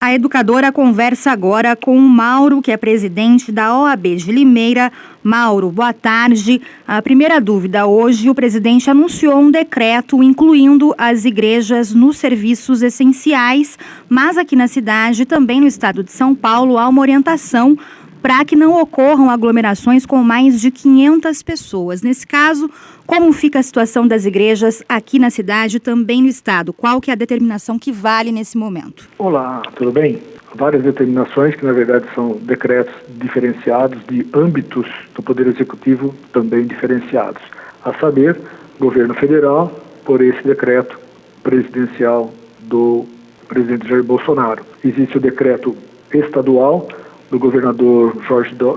A educadora conversa agora com o Mauro, que é presidente da OAB de Limeira. Mauro, boa tarde. A primeira dúvida: hoje o presidente anunciou um decreto incluindo as igrejas nos serviços essenciais, mas aqui na cidade, também no estado de São Paulo, há uma orientação para que não ocorram aglomerações com mais de 500 pessoas. Nesse caso, como fica a situação das igrejas aqui na cidade e também no estado? Qual que é a determinação que vale nesse momento? Olá, tudo bem? Várias determinações que, na verdade, são decretos diferenciados de âmbitos do Poder Executivo também diferenciados. A saber, governo federal, por esse decreto presidencial do presidente Jair Bolsonaro. Existe o decreto estadual do governador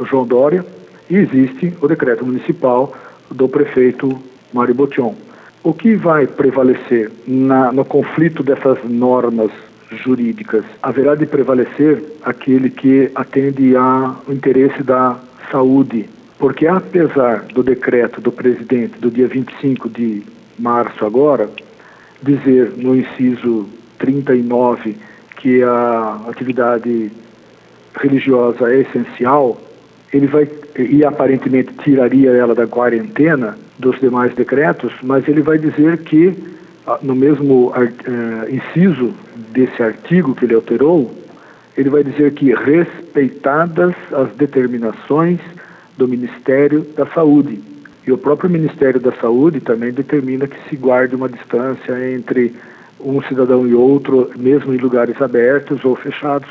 João Dória e existe o decreto municipal do prefeito Mário Botion. O que vai prevalecer no conflito dessas normas jurídicas? Haverá de prevalecer aquele que atende ao interesse da saúde, porque apesar do decreto do presidente do dia 25 de março agora, dizer no inciso 39 que a atividade religiosa é essencial, ele vai, e aparentemente tiraria ela da quarentena dos demais decretos, mas ele vai dizer que, no mesmo inciso desse artigo que ele alterou, ele vai dizer que respeitadas as determinações do Ministério da Saúde. E o próprio Ministério da Saúde também determina que se guarde uma distância entre um cidadão e outro, mesmo em lugares abertos ou fechados,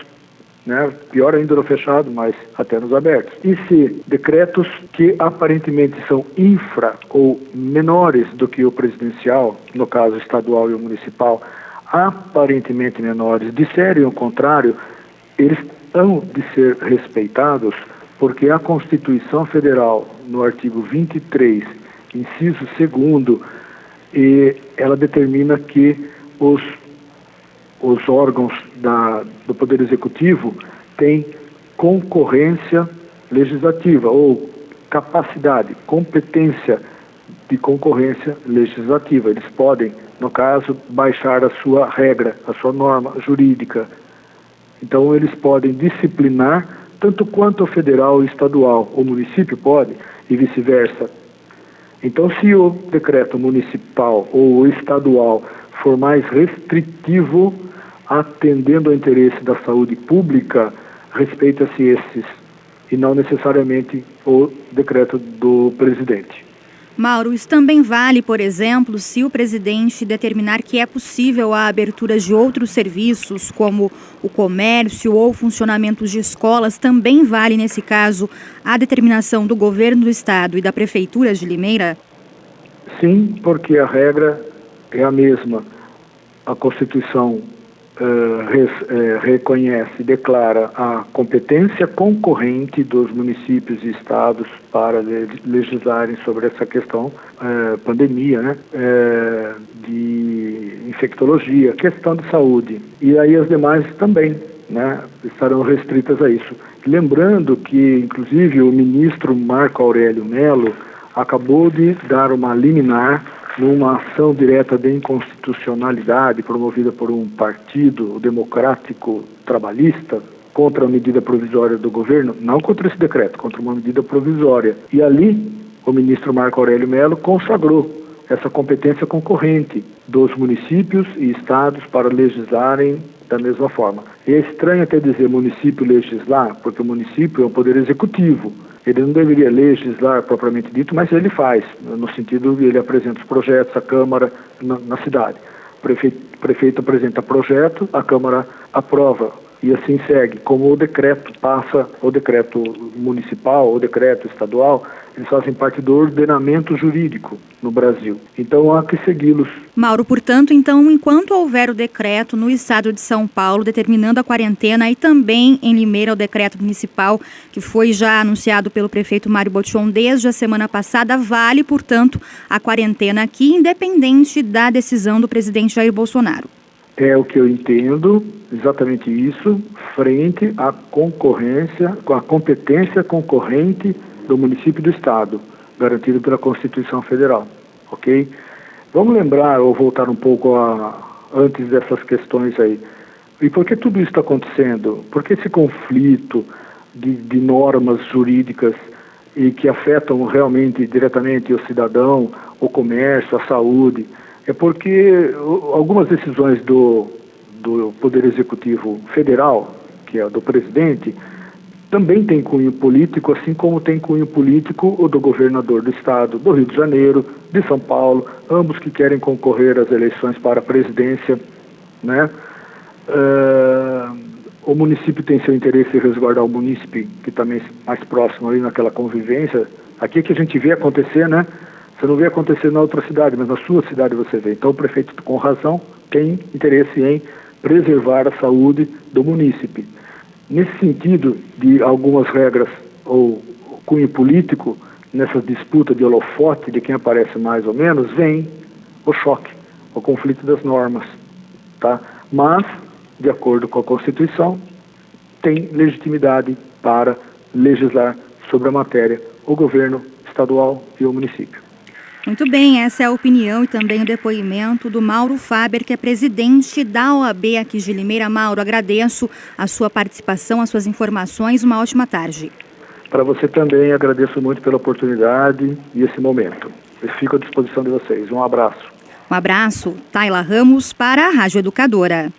né? Pior ainda no fechado, mas até nos abertos. E se decretos que aparentemente são infra ou menores do que o presidencial, no caso estadual e o municipal, aparentemente menores, disserem o contrário, eles hão de ser respeitados, porque a Constituição Federal, no artigo 23, inciso 2º, ela determina que os órgãos do Poder Executivo têm concorrência legislativa ou capacidade, competência de concorrência legislativa. Eles podem, no caso, baixar a sua regra, a sua norma jurídica. Então, eles podem disciplinar tanto quanto o federal e estadual. O município pode e vice-versa. Então, se o decreto municipal ou o estadual for mais restritivo, atendendo ao interesse da saúde pública, respeita-se esses e não necessariamente o decreto do presidente. Mauro, isso também vale, por exemplo, se o presidente determinar que é possível a abertura de outros serviços, como o comércio ou funcionamento de escolas, também vale, nesse caso, a determinação do governo do estado e da prefeitura de Limeira? Sim, porque a regra é a mesma. A Constituição reconhece e declara a competência concorrente dos municípios e estados para legislarem sobre essa questão, pandemia, né? De infectologia, questão de saúde. E aí as demais também, né, estarão restritas a isso. Lembrando que, inclusive, o ministro Marco Aurélio Mello acabou de dar uma liminar numa ação direta de inconstitucionalidade promovida por um partido democrático trabalhista contra a medida provisória do governo, não contra esse decreto, contra uma medida provisória. E ali o ministro Marco Aurélio Mello consagrou essa competência concorrente dos municípios e estados para legislarem da mesma forma. É estranho até dizer município legislar, porque o município é um poder executivo. Ele não deveria legislar propriamente dito, mas ele faz, no sentido de ele apresenta os projetos, a Câmara na cidade. O prefeito apresenta projeto, a Câmara aprova e assim segue. Como o decreto passa, o decreto municipal, o decreto estadual, eles fazem parte do ordenamento jurídico no Brasil. Então há que segui-los. Mauro, portanto, então, enquanto houver o decreto no estado de São Paulo determinando a quarentena e também em Limeira o decreto municipal que foi já anunciado pelo prefeito Mário Botion desde a semana passada, vale, portanto, a quarentena aqui, independente da decisão do presidente Jair Bolsonaro. É o que eu entendo, exatamente isso, frente à concorrência, com a competência concorrente do município e do estado, garantido pela Constituição Federal, ok? Vamos lembrar, ou voltar um pouco antes dessas questões aí. E por que tudo isso está acontecendo? Por que esse conflito de normas jurídicas e que afetam realmente diretamente o cidadão, o comércio, a saúde? É porque algumas decisões do Poder Executivo Federal, que é do presidente, também tem cunho político, assim como tem cunho político o do governador do estado do Rio de Janeiro, de São Paulo, ambos que querem concorrer às eleições para a presidência, né? O município tem seu interesse em resguardar o munícipe, que também é mais próximo ali naquela convivência. Aqui é que a gente vê acontecer, né? Você não vê acontecer na outra cidade, mas na sua cidade você vê. Então o prefeito, com razão, tem interesse em preservar a saúde do munícipe. Nesse sentido de algumas regras ou cunho político, nessa disputa de holofote de quem aparece mais ou menos, vem o choque, o conflito das normas, tá? Mas, de acordo com a Constituição, tem legitimidade para legislar sobre a matéria o governo estadual e o município. Muito bem, essa é a opinião e também o depoimento do Mauro Faber, que é presidente da OAB aqui de Limeira. Mauro, agradeço a sua participação, as suas informações. Uma ótima tarde. Para você também, agradeço muito pela oportunidade e esse momento. Eu fico à disposição de vocês. Um abraço. Um abraço. Tayla Ramos para a Rádio Educadora.